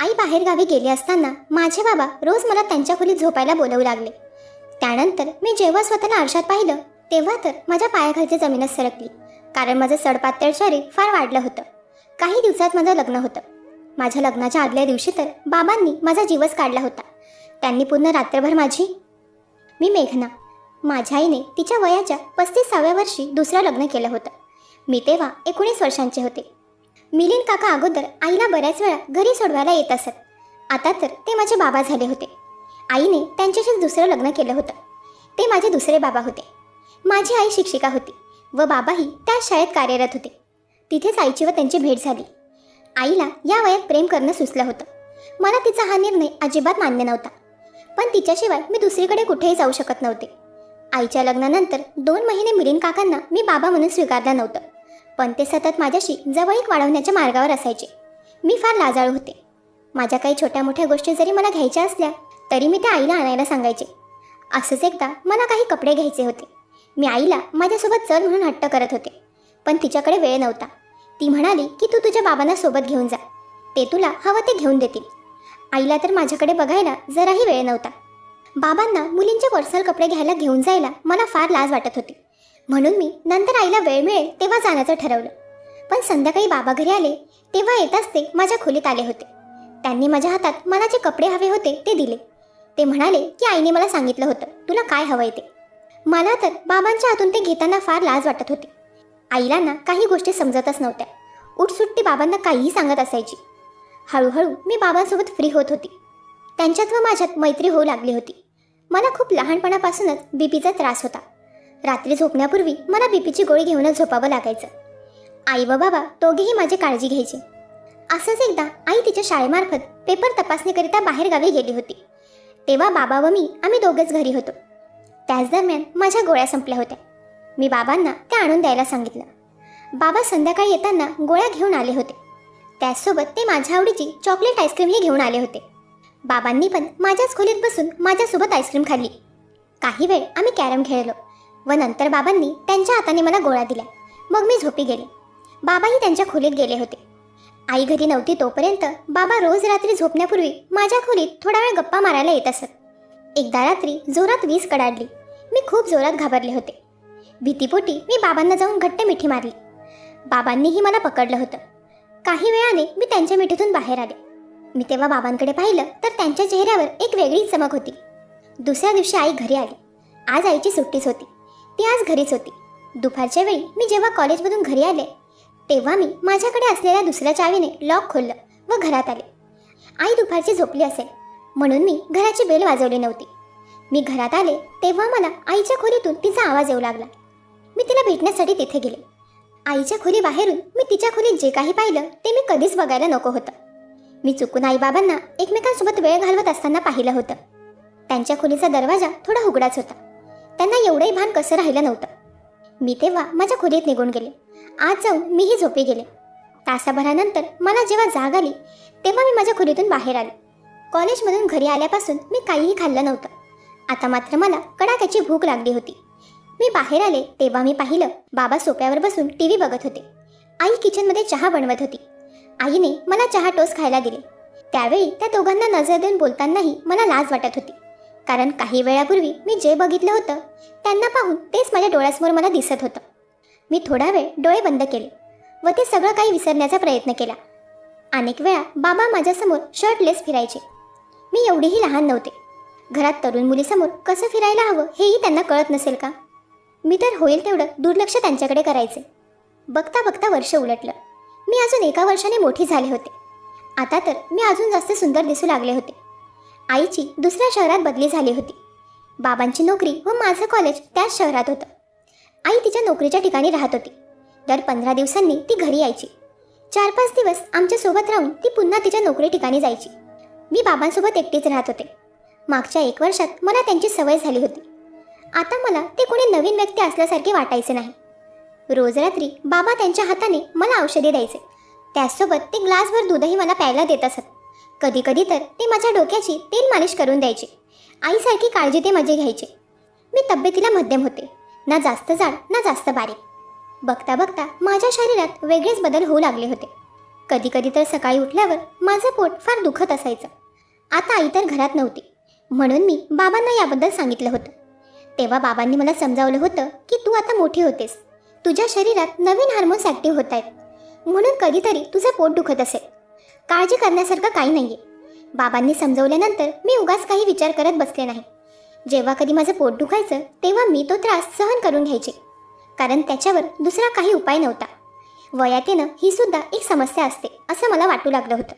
आई बाहेरगावी गेली असताना माझे बाबा रोज मला त्यांच्या खोलीत झोपायला बोलवू लागले. त्यानंतर मी जेव्हा स्वतःला आरशात पाहिलं तेव्हा तर माझ्या पायाखालची जमीनच सरकली, कारण माझं सडपातळ शरीर फार वाढलं होतं. काही दिवसात माझं लग्न होतं. माझ्या लग्नाच्या आदल्या दिवशी तर बाबांनी माझा जीवच काढला होता. त्यांनी पूर्ण रात्रभर मी मेघना. माझ्या आईने तिच्या वयाच्या 35व्या वर्षी दुसरं लग्न केलं होतं. मी तेव्हा 19 वर्षांचे होते. मिलिंद काका अगोदर आईला बऱ्याच वेळा घरी सोडवायला येत असत. आता तर ते माझे बाबा झाले होते. आईने त्यांच्याशीच दुसरं लग्न केलं होतं. ते माझे दुसरे बाबा होते. माझी आई शिक्षिका होती व बाबाही त्याच शाळेत कार्यरत होते. तिथेच आईची व त्यांची भेट झाली. आईला या वयात प्रेम करणं सुचलं होतं. मला तिचा हा निर्णय अजिबात मान्य नव्हता, पण तिच्याशिवाय मी दुसरीकडे कुठेही जाऊ शकत नव्हते. आईच्या लग्नानंतर 2 महिने मिलिंद काकांना मी बाबा म्हणून स्वीकारलं नव्हतं, पण ते सतत माझ्याशी जवळीक वाढवण्याच्या मार्गावर असायचे. मी फार लाजाळू होते. माझ्या काही छोट्या मोठ्या गोष्टी जरी मला घ्यायच्या असल्या तरी मी त्या आईला आणायला सांगायचे. असंच एकदा मला काही कपडे घ्यायचे होते. मी आईला माझ्यासोबत चल म्हणून हट्ट करत होते, पण तिच्याकडे वेळ नव्हता. ती म्हणाली की तू तुझ्या बाबांना सोबत घेऊन जा, ते तुला हवं ते घेऊन देतील. आईला तर माझ्याकडे बघायला जराही वेळ नव्हता. बाबांना मुलींचे पर्सनल कपडे घ्यायला घेऊन जायला मला फार लाज वाटत होती, म्हणून मी नंतर आईला वेळ मिळेल तेव्हा जाण्याचं ठरवलं. पण संध्याकाळी बाबा घरी आले तेव्हा येताच ते माझ्या खोलीत आले होते. त्यांनी माझ्या हातात मला जे कपडे हवे होते ते दिले. ते म्हणाले की आईने मला सांगितलं होतं तुला काय हवंय ते. मला तर बाबांच्या हातून ते घेताना फार लाज वाटत होती. आईला ना काही गोष्टी समजतच नव्हत्या. उठसुट्टी बाबांना काहीही सांगत असायची. हळूहळू मी बाबांसोबत फ्री होत होती. त्यांच्यात व माझ्यात मैत्री होऊ लागली होती. मला खूप लहानपणापासूनच बीपीचा त्रास होता. रात्री झोपण्यापूर्वी मला बीपीची गोळी घेऊनच झोपावं लागायचं. आई व बाबा दोघेही माझी काळजी घ्यायचे. असंच एकदा आई तिच्या शाळेमार्फत पेपर तपासणीकरिता बाहेरगावी गेली होती. तेव्हा बाबा व मी आम्ही दोघेच घरी होतो. त्याच दरम्यान माझ्या गोळ्या संपल्या होत्या. मी बाबांना त्या आणून द्यायला सांगितलं. बाबा संध्याकाळी येताना गोळ्या घेऊन आले होते. त्याचसोबत ते माझ्या आवडीची चॉकलेट आईस्क्रीमही घेऊन आले होते. बाबांनी पण माझ्याच खोलीत बसून माझ्यासोबत आईस्क्रीम खाल्ली. काही वेळ आम्ही कॅरम खेळलो व नंतर बाबांनी त्यांच्या हाताने मला गोळ्या दिल्या. मग मी झोपी गेले. बाबाही त्यांच्या खोलीत गेले होते. आई घरी नव्हती तोपर्यंत बाबा रोज रात्री झोपण्यापूर्वी माझ्या खोलीत थोडा वेळ गप्पा मारायला येत असत. एकदा रात्री जोरात वीज कडाडली. मी खूप जोरात घाबरले होते. भीतीपोटी मी बाबांना जाऊन घट्ट मिठी मारली. बाबांनीही मला पकडलं होतं. काही वेळाने मी त्यांच्या मिठीतून बाहेर आले. मी तेव्हा बाबांकडे पाहिलं तर त्यांच्या चेहऱ्यावर एक वेगळीच चमक होती. दुसऱ्या दिवशी आई घरी आली. आज आईची सुट्टीच होती. ती आज घरीच होती. दुपारच्या वेळी मी जेव्हा कॉलेजमधून घरी आले तेव्हा मी माझ्याकडे असलेल्या दुसऱ्या चावीने लॉक खोललं व घरात आले. आई दुपारची झोपली असेल म्हणून मी घराची बेल वाजवली नव्हती. मी घरात आले तेव्हा मला आईच्या खोलीतून तिचा आवाज येऊ लागला. मी तिला भेटण्यासाठी तिथे गेले. आईच्या खोली बाहेरून मी तिच्या खोलीत जे काही पाहिलं ते मी कधीच बघायला नको होतं. मी चुकून आईबाबांना एकमेकांसोबत वेळ घालवत असताना पाहिलं होतं. त्यांच्या खोलीचा दरवाजा थोडा उघडाच होता. त्यांना एवढंही भान कसं राहिलं नव्हतं. मी तेव्हा माझ्या खोलीत निघून गेले. आज जाऊन मीही झोपी गेले. तासाभरानंतर मला जेव्हा जाग आली तेव्हा मी माझ्या खोलीतून बाहेर आले. कॉलेजमधून घरी आल्यापासून मी काहीही खाल्लं नव्हतं. आता मात्र मला कडाक्याची भूक लागली होती. मी बाहेर आले तेव्हा मी पाहिलं बाबा सोफ्यावर बसून टीव्ही बघत होते. आई किचनमध्ये चहा बनवत होती. आईने मला चहा टोस्ट खायला दिले. त्यावेळी त्या दोघांना नजर देऊन बोलतानाही मला लाज वाटत होती, कारण काही वेळापूर्वी मी जे बघितलं होतं त्यांना पाहून तेच माझ्या डोळ्यासमोर मला दिसत होतं. मी थोडा वेळ डोळे बंद केले व ते सगळं काही विसरण्याचा प्रयत्न केला. अनेक वेळा बाबा माझ्यासमोर शर्टलेस फिरायचे. मी एवढीही लहान नव्हते. घरात तरुण मुलीसमोर कसं फिरायला हवं हेही त्यांना कळत नसेल का? मी तर होईल तेवढं दुर्लक्ष त्यांच्याकडे करायचे. बघता बघता वर्ष उलटलं. मी अजून 1 वर्षाने मोठी झाले होते. आता तर मी अजून जास्त सुंदर दिसू लागले होते. आईची दुसऱ्या शहरात बदली झाली होती. बाबांची नोकरी व माझं कॉलेज त्याच शहरात होतं. आई तिच्या नोकरीच्या ठिकाणी राहत होती. दर 15 दिवसांनी ती घरी यायची. 4-5 दिवस आमच्यासोबत राहून ती पुन्हा तिच्या नोकरी ठिकाणी जायची. मी बाबांसोबत एकटीच राहत होते. मागच्या 1 वर्षात मला त्यांची सवय झाली होती. आता मला ते कोणी नवीन व्यक्ती असल्यासारखे वाटायचे नाही. रोज रात्री बाबा त्यांच्या हाताने मला औषधे द्यायचे. त्याचसोबत ते ग्लासभर दूधही मला प्यायला देत असत. कधी कधी तर ते माझ्या डोक्याची तेल मालिश करून द्यायचे. आईसारखी काळजी ते माझी घ्यायचे. मी तब्येतीला मध्यम होते, ना जास्त जाड ना जास्त बारीक. बघता बघता माझ्या शरीरात वेगळेच बदल होऊ लागले होते. कधी कधी तर सकाळी उठल्यावर माझं पोट फार दुखत असायचं. आता आई तर घरात नव्हती, म्हणून मी बाबांना याबद्दल सांगितलं होतं. तेव्हा बाबांनी मला समजावलं होतं की तू आता मोठी होतेस, तुझ्या शरीरात नवीन हार्मोन्स ॲक्टिव्ह होत आहेत, म्हणून कधीतरी तुझं पोट दुखत असेल. काळजी करण्यासारखं काही नाही आहे. बाबांनी समजवल्यानंतर मी उगाच काही विचार करत बसले नाही. जेव्हा कधी माझं पोट दुखायचं तेव्हा मी तो त्रास सहन करून घ्यायचे, कारण त्याच्यावर दुसरा काही उपाय नव्हता. वयात येणं ही सुद्धा एक समस्या असते असं मला वाटू लागलं होतं,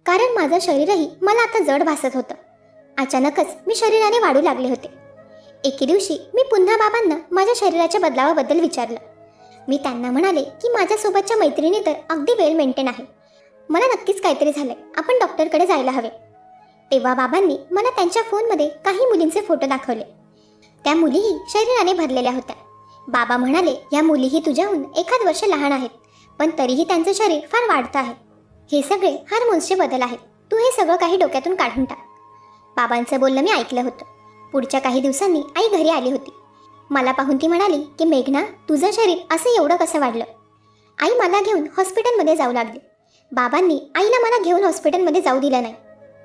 कारण माझं शरीरही मला आता जड भासत होतं. अचानकच मी शरीराने वाढू लागले होते. एके दिवशी मी पुन्हा बाबांना माझ्या शरीराच्या बदलावाबद्दल विचारलं. मी त्यांना म्हणाले की माझ्यासोबतच्या मैत्रिणी तर अगदी वेल मेंटेन आहे, मला नक्कीच काहीतरी झालंय, आपण डॉक्टरकडे जायला हवे. तेव्हा बाबांनी मला त्यांच्या फोनमध्ये काही मुलींचे फोटो दाखवले. त्या मुलीही शरीराने भरलेल्या होत्या. बाबा म्हणाले, या मुलीही तुझ्याहून एखाद वर्ष लहान आहेत, पण तरीही त्यांचं शरीर फार वाढतं आहे. हे सगळे हार्मोन्सचे बदल आहेत, तू हे सगळं काही डोक्यातून काढून टाक. बाबांचं बोलणं मी ऐकलं होतं. पुढच्या काही दिवसांनी आई घरी आली होती. मला पाहून ती म्हणाली की मेघना, तुझं शरीर असं एवढं कसं वाढलं? आई मला घेऊन हॉस्पिटलमध्ये जाऊ लागली. बाबांनी आईला मला घेऊन हॉस्पिटलमध्ये जाऊ दिलं नाही.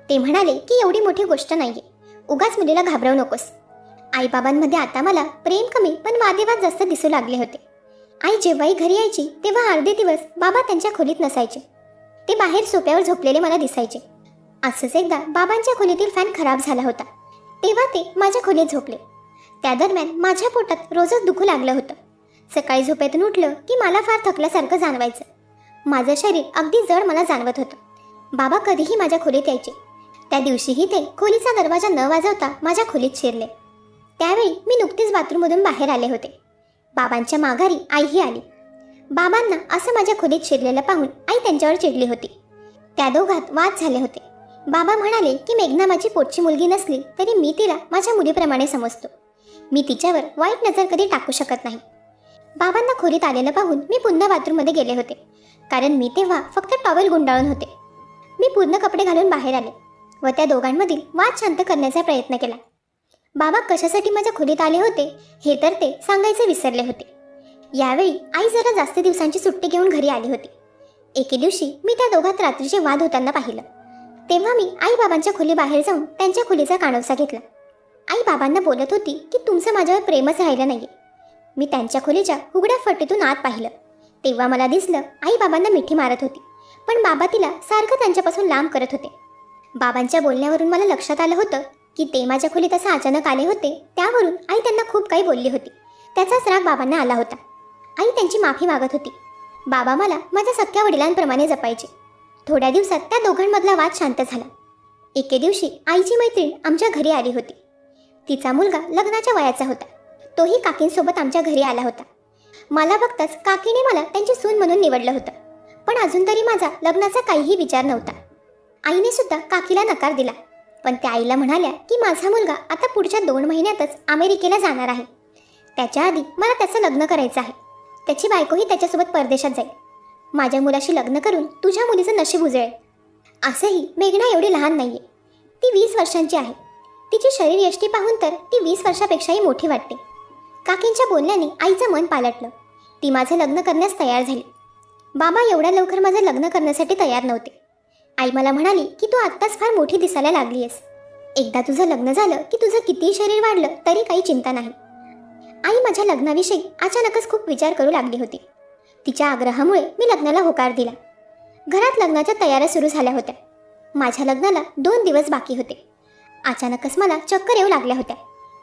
ते म्हणाले की एवढी मोठी गोष्ट नाहीये, उगाच मुलीला घाबरवू नकोस. आईबाबांमध्ये आता मला प्रेम कमी पण वादेवाद जास्त दिसू लागले होते. आई जेव्हाही घरी यायची तेव्हा अर्धे दिवस बाबा त्यांच्या खोलीत नसायचे. ते बाहेर सोप्यावर झोपलेले मला दिसायचे. असंच एकदा बाबांच्या खोलीतील फॅन खराब झाला होता, तेव्हा ते माझ्या खोलीत झोपले. त्या दरम्यान माझ्या पोटात रोजच दुखू लागलं होतं. सकाळी झोपेतून उठलं की मला फार थकल्यासारखं जाणवायचं. माझं शरीर अगदी जड मला जाणवत होतं. बाबा कधीही माझ्या खोलीत यायचे. त्या दिवशीही ते खोलीचा दरवाजा न वाजवता माझ्या खोलीत शिरले. त्यावेळी मी नुकतीच बाथरूममधून बाहेर आले होते. बाबांच्या माघारी आईही आली. बाबांना असं माझ्या खोलीत शिरलेलं पाहून आई त्यांच्यावर चिडली होती. त्या दोघात वाद झाले होते. बाबा म्हणाले की मेघना माझी पोटची मुलगी नसली तरी मी तिला माझ्या मुलीप्रमाणे समजतो. मी तिच्यावर वाईट नजर कधी टाकू शकत नाही. बाबांना खोलीत आलेलं पाहून मी पुन्हा बाथरूममध्ये गेले होते, कारण मी तेव्हा फक्त टॉवेल गुंडाळून होते. मी पूर्ण कपडे घालून बाहेर आले व त्या दोघांमधील वाद शांत करण्याचा प्रयत्न केला. बाबा कशासाठी माझ्या खोलीत आले होते हे तर ते सांगायचे विसरले होते. यावेळी आई जरा जास्त दिवसांची सुट्टी घेऊन घरी आली होती. एके दिवशी मी त्या दोघात रात्रीचे वाद होताना पाहिलं. तेव्हा मी आई बाबांच्या खोली बाहेर जाऊन त्यांच्या खोलीचा कानोसा घेतला. आई बाबांना बोलत होती की तुमचं माझ्यावर प्रेमच राहिलं नाहीये. मी त्यांच्या खोलीच्या उघड्या फटीतून आत पाहिलं. तेव्हा मला दिसलं आई बाबांना मिठी मारत होती, पण बाबा तिला सारखं त्यांच्यापासून लांब करत होते. बाबांच्या बोलण्यावरून मला लक्षात आलं होतं की ते माझ्या खोलीत असं अचानक आले होते, त्यावरून आई त्यांना खूप काही बोलली होती. त्याचाच राग बाबांना आला होता. आई त्यांची माफी मागत होती. बाबा मला माझ्या सख्या वडिलांप्रमाणे जपायचे. थोड्या दिवसात त्या दोघांमधला वाद शांत झाला. एके दिवशी आईची मैत्रीण आमच्या घरी आली होती. तिचा मुलगा लग्नाच्या वयाचा होता. तोही काकींसोबत आमच्या घरी आला होता. मला बघताच काकीने मला त्यांची सून म्हणून निवडलं होतं, पण अजून तरी माझा लग्नाचा काहीही विचार नव्हता. आईने सुद्धा काकीला नकार दिला, पण त्या आईला म्हणाल्या की माझा मुलगा आता पुढच्या 2 महिन्यातच अमेरिकेला जाणार आहे. त्याच्या आधी मला त्याचं लग्न करायचं आहे. त्याची बायकोही त्याच्यासोबत परदेशात जाईल. माझ्या मुलाशी लग्न करून तुझ्या मुलीचं नशीब उजळेल. असंही मेघना एवढी लहान नाहीये, ती 20 वर्षांची आहे. तिची शरीर यष्टी पाहून तर ती 20 वर्षापेक्षाही मोठी वाटते. काकींच्या बोलण्याने आईचं मन पालटलं. ती माझं लग्न करण्यास तयार झाली. बाबा एवढ्या लवकर माझं लग्न करण्यासाठी तयार नव्हते. आई मला म्हणाली की तू आत्ताच फार मोठी दिसायला लागली आहेस. एकदा तुझं लग्न झालं की तुझं कितीही शरीर वाढलं तरी काही चिंता नाही. आई माझ्या लग्नाविषयी अचानकच खूप विचार करू लागली होती. तिच्या आग्रहामुळे मी लग्नाला होकार दिला. घरात लग्नाच्या तयाऱ्या सुरू झाल्या होत्या. माझ्या लग्नाला 2 दिवस बाकी होते. अचानकच मला चक्कर येऊ लागल्या होत्या.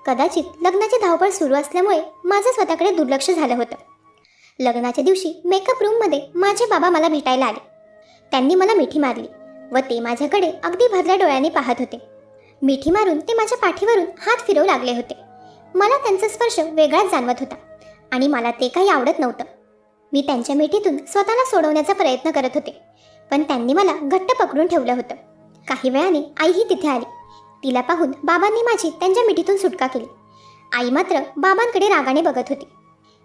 कदाचित लग्नाची धावपळ सुरू असल्यामुळे माझं स्वतःकडे दुर्लक्ष झालं होतं. लग्नाच्या दिवशी मेकअप रूममध्ये माझे बाबा मला भेटायला आले. त्यांनी मला मिठी मारली व ते माझ्याकडे अगदी भरल्या डोळ्यांनी पाहत होते. मिठी मारून ते माझ्या पाठीवरून हात फिरवू लागले होते. मला त्यांचा स्पर्श वेगळाच जाणवत होता आणि मला ते काही आवडत नव्हतं. मी त्यांच्या मिठीतून स्वतःला सोडवण्याचा प्रयत्न करत होते, पण त्यांनी मला घट्ट पकडून ठेवलं होतं. काही वेळाने आईही तिथे आली. तिला पाहून बाबांनी माझी त्यांच्या मिठीतून सुटका केली. आई मात्र बाबांकडे रागाने बघत होती.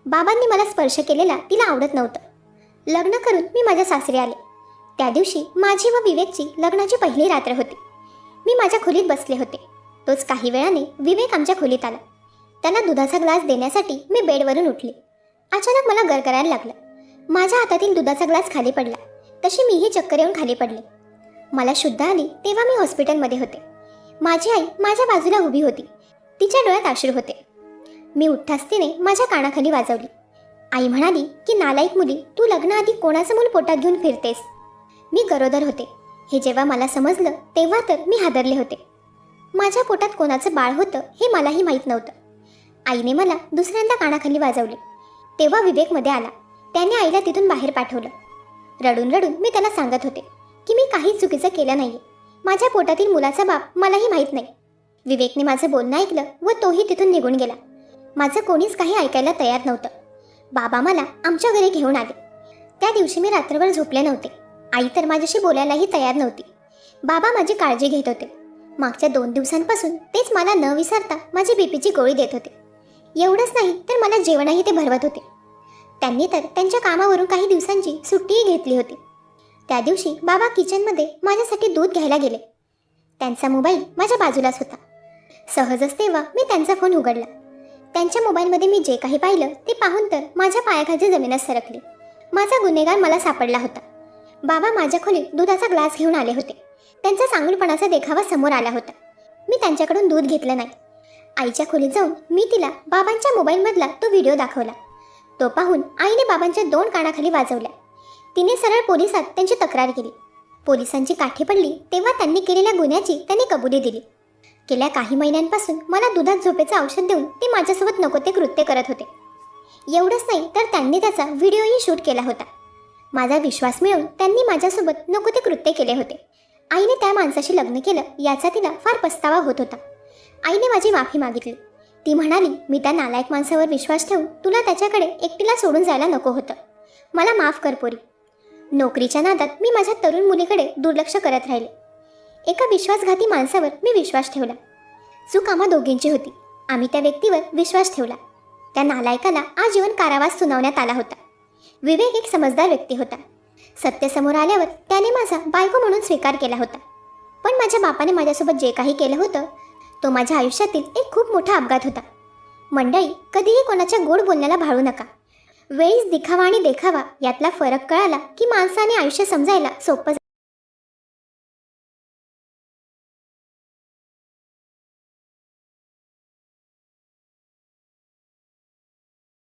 बाबांनी मला स्पर्श केलेला तिला आवडत नव्हतं. लग्न करून मी माझ्या सासरी आले. त्या दिवशी माझी व विवेकची लग्नाची पहिली रात्र होती. मी माझ्या खोलीत बसले होते. तोच काही वेळाने विवेक आमच्या खोलीत आला. त्याला दुधाचा ग्लास देण्यासाठी मी बेडवरून उठले. अचानक मला गरगरायला लागलं. माझ्या हातातील दुधाचा ग्लास खाली पडला. तशी मीही चक्कर येऊन खाली पडले. मला शुद्ध आली तेव्हा मी हॉस्पिटलमध्ये होते. माझी आई माझ्या बाजूला उभी होती. तिच्या डोळ्यात अश्रू होते. मी उठताच तिने माझ्या कानाखाली वाजवली. आई म्हणाली की नालायक मुली, तू लग्नाआधी कोणाचं मूल पोटात घेऊन फिरतेस. मी गरोदर होते. हे जेव्हा मला समजलं तेव्हा तर मी हादरले होते. माझ्या पोटात कोणाचं बाळ होतं हे मलाही माहीत नव्हतं. आईने मला दुसऱ्यांदा कानाखाली वाजवले. तेव्हा विवेकमध्ये आला. त्याने आईला तिथून बाहेर पाठवलं. रडून रडून मी त्याला सांगत होते की मी काहीच चुकीचं केलं नाही. माझ्या पोटातील मुलाचा बाप मलाही माहीत नाही. विवेकने माझं बोलणं ऐकलं व तोही तिथून निघून गेला. माझं कोणीच काही ऐकायला तयार नव्हतं. बाबा मला आमच्या घरी घेऊन आले. त्या दिवशी मी रात्रभर झोपले नव्हते. आई तर माझ्याशी बोलायलाही तयार नव्हती. बाबा माझी काळजी घेत होते. मागच्या 2 दिवसांपासून तेच मला न विसरता माझी बीपीची गोळी देत होते. एवढंच नाही तर मला जेवणही ते भरवत होते. त्यांनी तर त्यांच्या कामावरून काही दिवसांची सुट्टीही घेतली होती. त्या दिवशी बाबा किचनमध्ये माझ्यासाठी दूध घ्यायला गेले. त्यांचा मोबाईल माझ्या बाजूलाच होता. सहजच तेव्हा मी त्यांचा फोन उघडला. त्यांच्या मोबाईलमध्ये मी जे काही पाहिलं ते पाहून तर माझ्या पायाखालची जमीनच सरकली. माझा गुन्हेगार मला सापडला होता. बाबा माझ्या खोलीत दुधाचा ग्लास घेऊन आले होते. त्यांचा चांगुलपणाचा देखावा समोर आला होता. मी त्यांच्याकडून दूध घेतलं नाही. आईच्या खोलीत जाऊन मी तिला बाबांच्या मोबाईलमधला तो व्हिडिओ दाखवला. तो पाहून आईने बाबांच्या 2 कानाखाली वाजवल्या. तिने सरळ पोलिसात त्यांची तक्रार केली. पोलिसांची काठी पडली तेव्हा त्यांनी केलेल्या गुन्ह्याची त्यांनी कबुली दिली. गेल्या काही महिन्यांपासून मला दुधात झोपेचं औषध देऊन ते माझ्यासोबत नको ते कृत्य करत होते. एवढंच नाही तर त्यांनी त्याचा व्हिडिओही शूट केला होता. माझा विश्वास मिळवून त्यांनी माझ्यासोबत नको ते कृत्य केले होते. आईने त्या माणसाशी लग्न केलं याचा तिला फार पस्तावा होत होता. आईने माझी माफी मागितली. ती म्हणाली, मी त्या नालायक माणसावर विश्वास ठेवून तुला त्याच्याकडे एकटीला सोडून जायला नको होतं. मला माफ कर पोरी. नोकरीच्या नादात मी माझ्या तरुण मुलीकडे दुर्लक्ष करत राहिले. एका विश्वासघाती माणसावर मी विश्वास ठेवला. चूक आम्हा दोघींची होती. आम्ही त्या व्यक्तीवर विश्वास ठेवला. त्या नालायकाला आजीवन कारावास सुनावण्यात आला होता. विवेक एक समजदार व्यक्ती होता. सत्य समोर आल्यावर त्याने माझा बायको म्हणून स्वीकार केला होता. पण माझ्या बापाने माझ्यासोबत जे काही केलं होतं तो माझ्या आयुष्यातील एक खूप मोठा अपघात होता. मंडळी, कधीही कोणाच्या गोड बोलण्याला भाळू नका. वेळीच दिखावा आणि देखावा यातला फरक कळाला की माणसाने आयुष्य समजायला सोपं